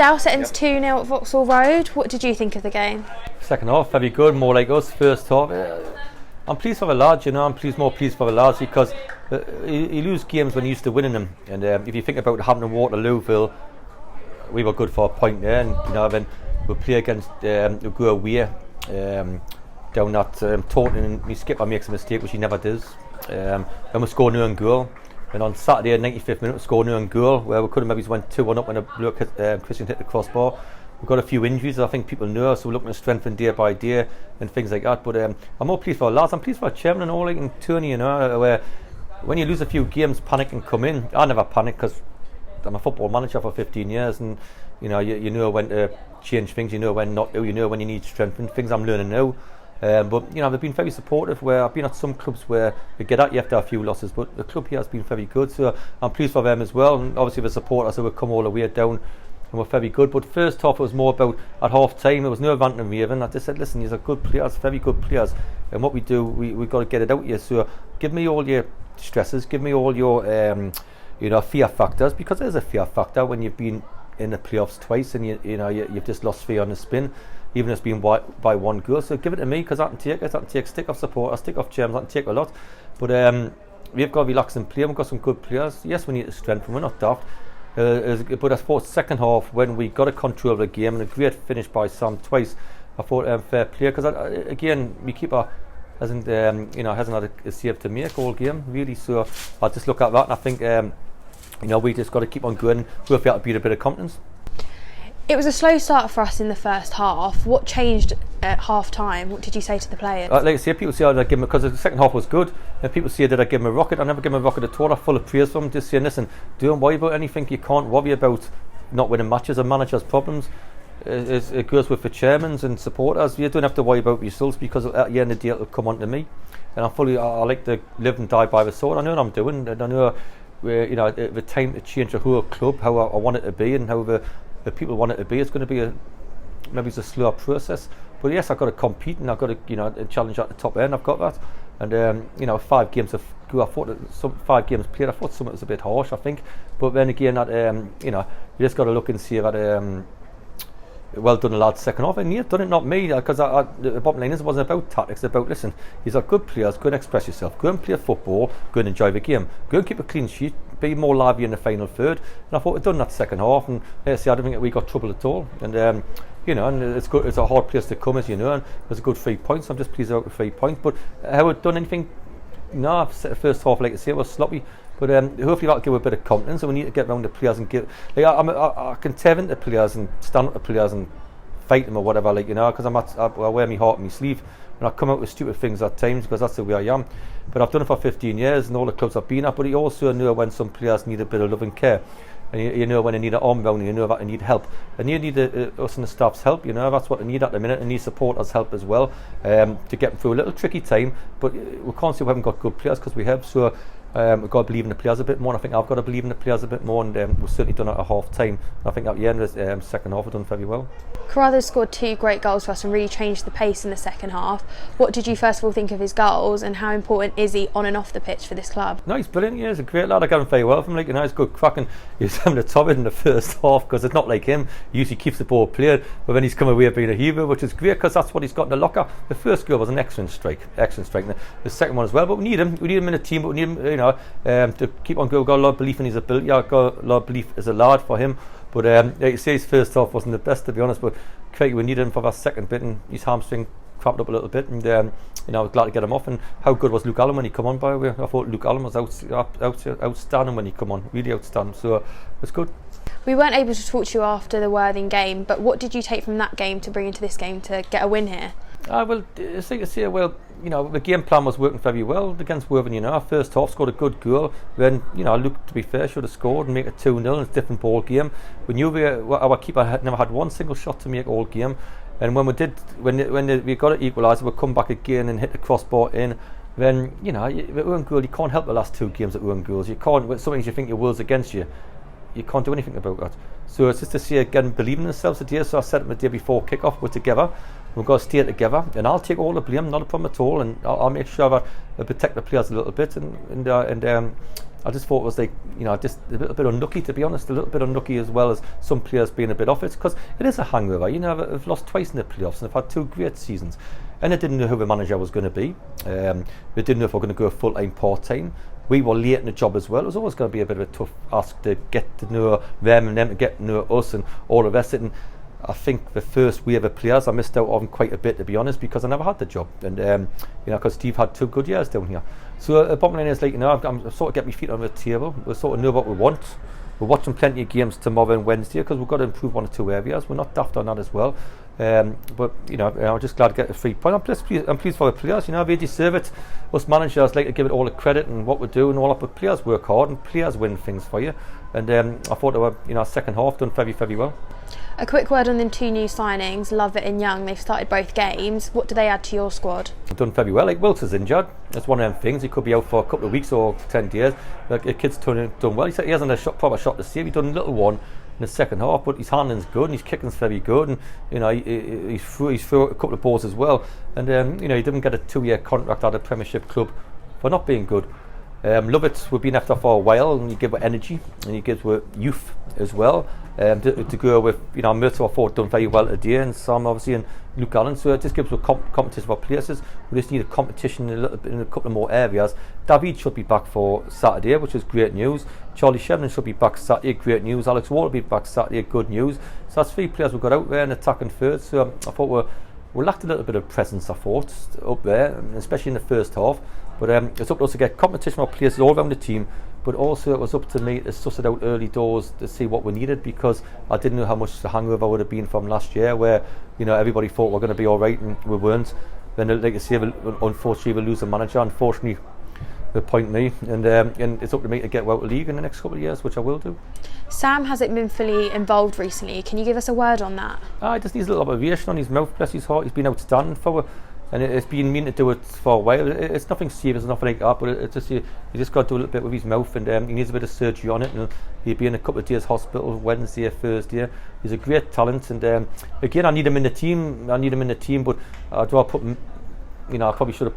Dowson ends 2-0 at Vauxhall Road. What did you think of the game? Second half, very good, more like us. First half, I'm pleased for the lads, I'm more pleased for the lads because you lose games when you're used to winning them. And if you think about Hampton Waterlooville, we were good for a point there. And then we play against we go away down at Taunton, and my skipper makes a mistake, which he never does. Then we score an own goal. And on Saturday, 95th minute, we scored an own goal where we could have maybe went 2-1 up when Christian hit the crossbar. We've got a few injuries, I think people know, so we're looking to strengthen day by day and things like that. But I'm more pleased for our lads. I'm pleased for our chairman and all, like, and Tony, where when you lose a few games, panic can come in. I never panic because I'm a football manager for 15 years, and you know when to change things, you know when not to, you know when you need strengthening. Things I'm learning now. But they've been very supportive. Where I've been at some clubs where they get at you after a few losses, but the club here has been very good. So I'm pleased for them as well. And obviously the supporters who have come all the way down and were very good. But first half it was more about at half time. There was no ranting and raving. I just said, listen, these are good players, very good players. And what we do, we've got to get it out here. So give me all your stresses, give me all your fear factors, because there's a fear factor when you've been in the playoffs twice and you've just lost fear on the spin. Even if it's been by one goal, so give it to me because I can take it. I can take stick off support, I stick off germs, I can take a lot. But we've got to relax and play. We've got some good players. Yes, we need to strengthen. We're not daft. But I thought second half when we got a control of the game and a great finish by Sam twice, I thought fair play because again my keeper hasn't had a save to make all game really. So I just look at that and I think we just got to keep on going. Hopefully that'll beat a bit of confidence. It was a slow start for us in the first half. What changed at half time? What did you say to the players? Like I say, people say I give them, because the second half was good, and people say did I give them a rocket? I never give them a rocket at all. I'm full of praise for them, just saying listen, don't worry about anything. You can't worry about not winning matches. A manager's problems. It goes with the chairmans and supporters. You don't have to worry about results because at the end of the day it'll come on to me. And I like to live and die by the sword. I know what I'm doing, and I know the time to change the whole club, how I want it to be, and how the people want it to be. It's going to be maybe it's a slower process, but yes, I've got to compete and I've got to challenge at the top end. I've got that, and 5 games of go. I thought some 5 games played. I thought some of it was a bit harsh, I think, but then again, that you just got to look and see that. Well done, lads. Second half, and you've done it, not me, because the bottom line is it wasn't about tactics. It's about listen. These are good players. Go and express yourself. Go and play football. Go and enjoy the game. Go and keep a clean sheet. Be more lively in the final third. And I thought we'd done that second half. And I don't think we got trouble at all. And and it's good. It's a hard place to come, as you know. And there's a good 3 points. I'm just pleased about the 3 points. But have we done anything? No. First half, like I say, was sloppy. But hopefully that'll give a bit of confidence, and we need to get round the players and give. I can tear into players and stand up to players and fight them or whatever, because I wear my heart on my sleeve, and I come out with stupid things at times because that's the way I am. But I've done it for 15 years, and all the clubs I've been at. But you also know when some players need a bit of love and care, and you know when they need an arm round, and you know that they need help, and you need us and the staff's help. That's what they need at the minute, and need supporters' help as well to get them through a little tricky time. But we can't say we haven't got good players, because we have. So. We've got to believe in the players a bit more, and I think I've got to believe in the players a bit more, and we've certainly done it at half time. I think at the end of the second half we've done very well. Carruthers scored 2 great goals for us and really changed the pace in the second half. What did you first of all think of his goals, and how important is he on and off the pitch for this club? No, he's brilliant. He's a great lad. I got him very well from him. He's good cracking. He's having the top in the first half, because it's not like him. He usually keeps the ball played, but then he's come away being a hero, which is great because that's what he's got in the locker. The first goal was an excellent strike. The second one as well, but we need him in a team. But we need him, to keep on going. We've got a lot of belief in his ability. I've got a lot of belief as a lad for him. But like you say, his first half wasn't the best, to be honest. But Craig, we needed him for that second bit, and his hamstring cramped up a little bit. And I was glad to get him off. And how good was Luke Allen when he come on? By the way, I thought Luke Allen was outstanding when he come on, really outstanding. So it was good. We weren't able to talk to you after the Worthing game, but what did you take from that game to bring into this game to get a win here? Well, it's like I say, the game plan was working very well against Worthing. Our first half scored a good goal. Then, Luke, to be fair, should have scored and make it 2-0. It's a different ball game. We knew our keeper had never had one single shot to make all game. And when we got it equalised, we'd come back again and hit the crossbar in. Then, the own goal, you can't help the last 2 games at own goals. You can't. Sometimes you think your world's against you. You can't do anything about that. So it's just to see again believing in themselves today. So I said it the day before kick-off, we're together. We've got to stay together, and I'll take all the blame, not a problem at all, and I'll make sure that I protect the players a little bit, and I just thought it was like, just a little bit unlucky, to be honest, a little bit unlucky, as well as some players being a bit off it, because it is a hangover. I've lost twice in the playoffs, and I've had 2 great seasons, and I didn't know who the manager was going to be. We didn't know if we were going to go full-time, part-time. We were late in the job as well. It was always going to be a bit of a tough ask to get to know them and them to get to know us and all the rest of it. And I think the first wave of players I missed out on quite a bit, to be honest, because I never had the job, and because Steve had 2 good years down here. So bottom line is, like, I'm sort of get my feet on the table. We sort of know what we want. We're watching plenty of games tomorrow and Wednesday, because we've got to improve 1 or 2 areas. We're not daft on that as well. But I'm just glad to get the 3 points. I'm pleased for the players. They deserve it. Us managers like to give it all the credit and what we do and all that. But players work hard and players win things for you. And I thought they were, second half done very, very well. A quick word on the 2 new signings, Lovett and Young. They've started both games. What do they add to your squad? They've done very well. Like, Wilts is injured. That's one of them things. He could be out for a couple of weeks or 10 days. Like, the kid's done well. He hasn't a proper shot to save. He's done a little one in the second half, but his handling's good and his kicking's very good, and he's through a couple of balls as well. And he didn't get a 2-year contract at a Premiership club for not being good. Lovett, we've been after for a while, and he gives her energy and he gives her youth as well. To go with, Murto, I thought done very well today, and Sam obviously, and Luke Allen. So it just gives us competition for places. We just need a competition in a couple of more areas. David should be back for Saturday, which is great news. Charlie Shevlin should be back Saturday, great news. Alex Wall will be back Saturday, good news. So that's 3 players we've got out there in attack and third. So I thought we lacked a little bit of presence, I thought, up there, especially in the first half. But it's up to us to get competition for places all around the team. But also it was up to me to suss it out early doors to see what we needed, because I didn't know how much the hangover would have been from last year, where everybody thought we were going to be all right and we weren't. Then, like I say, unfortunately we lose the manager. Unfortunately, they appoint me, and it's up to me to get out of the league in the next couple of years, which I will do. Sam hasn't been fully involved recently. Can you give us a word on that? I just needs a little observation on his mouth. Bless his heart. He's been outstanding for. And it's been meaning to do it for a while. It's nothing serious, nothing like that, but it's just you just got to do a little bit with his mouth, and he needs a bit of surgery on it, and he'll be in a couple of days hospital, Wednesday, Thursday. He's a great talent, and again, I need him in the team. But do I put him? I probably should have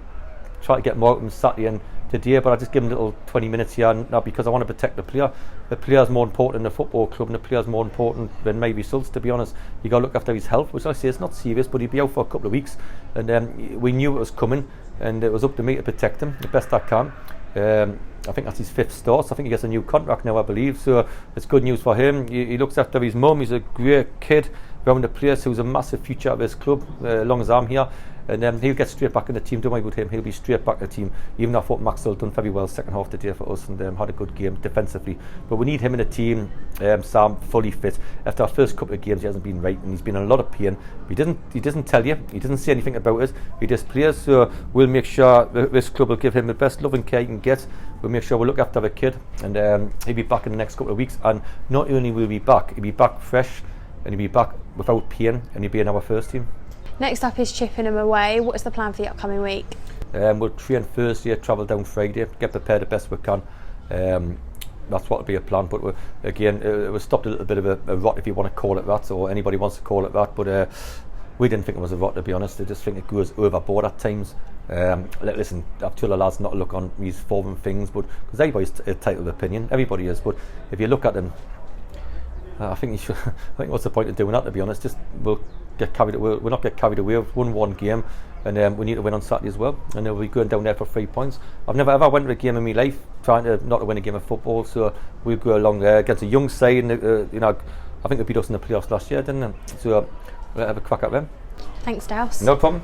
tried to get more out of him Saturday and today, but I just give him a little 20 minutes here now, because I want to protect the player. The player's more important than the football club, and the player's more important than my results, to be honest. You got to look after his health, which I say is not serious, but he'll be out for a couple of weeks, and we knew it was coming, and it was up to me to protect him the best I can. I think that's his 5th start, so I think he gets a new contract now, I believe, so it's good news for him. He looks after his mum. He's a great kid around the place who's a massive future of his club, as long as I'm here. And he'll get straight back in the team. Don't worry about him, he'll be straight back in the team. Even though I thought Maxwell done very well second half today for us, and had a good game defensively. But we need him in the team. Sam fully fit. After our first couple of games, he hasn't been right, and he's been in a lot of pain. He doesn't tell you. He doesn't say anything about it. He just plays. So we'll make sure this club will give him the best love and care he can get. We'll make sure we'll look after the kid, and he'll be back in the next couple of weeks. And not only will he be back, he'll be back fresh, and he'll be back without pain, and he'll be in our first team. Next up is Chippenham away. What is the plan for the upcoming week? We'll train Thursday, travel down Friday, get prepared the best we can. That's what will be a plan. But again, it was stopped a little bit of a rot, if you want to call it that, or anybody wants to call it that. But we didn't think it was a rot, to be honest. I just think it goes overboard at times. Listen, I've told the lads not to look on these form and things, but because everybody's entitled to opinion, everybody is. But if you look at them, I think what's the point of doing that, to be honest? We'll not get carried away. We've won 1 game, and we need to win on Saturday as well, and we'll be going down there for 3 points. I've never ever went to a game in my life trying to not to win a game of football, so we'll go along there against a young side. I think they beat us in the playoffs last year, didn't they? So we'll have a crack at them. Thanks, Dowson. No problem.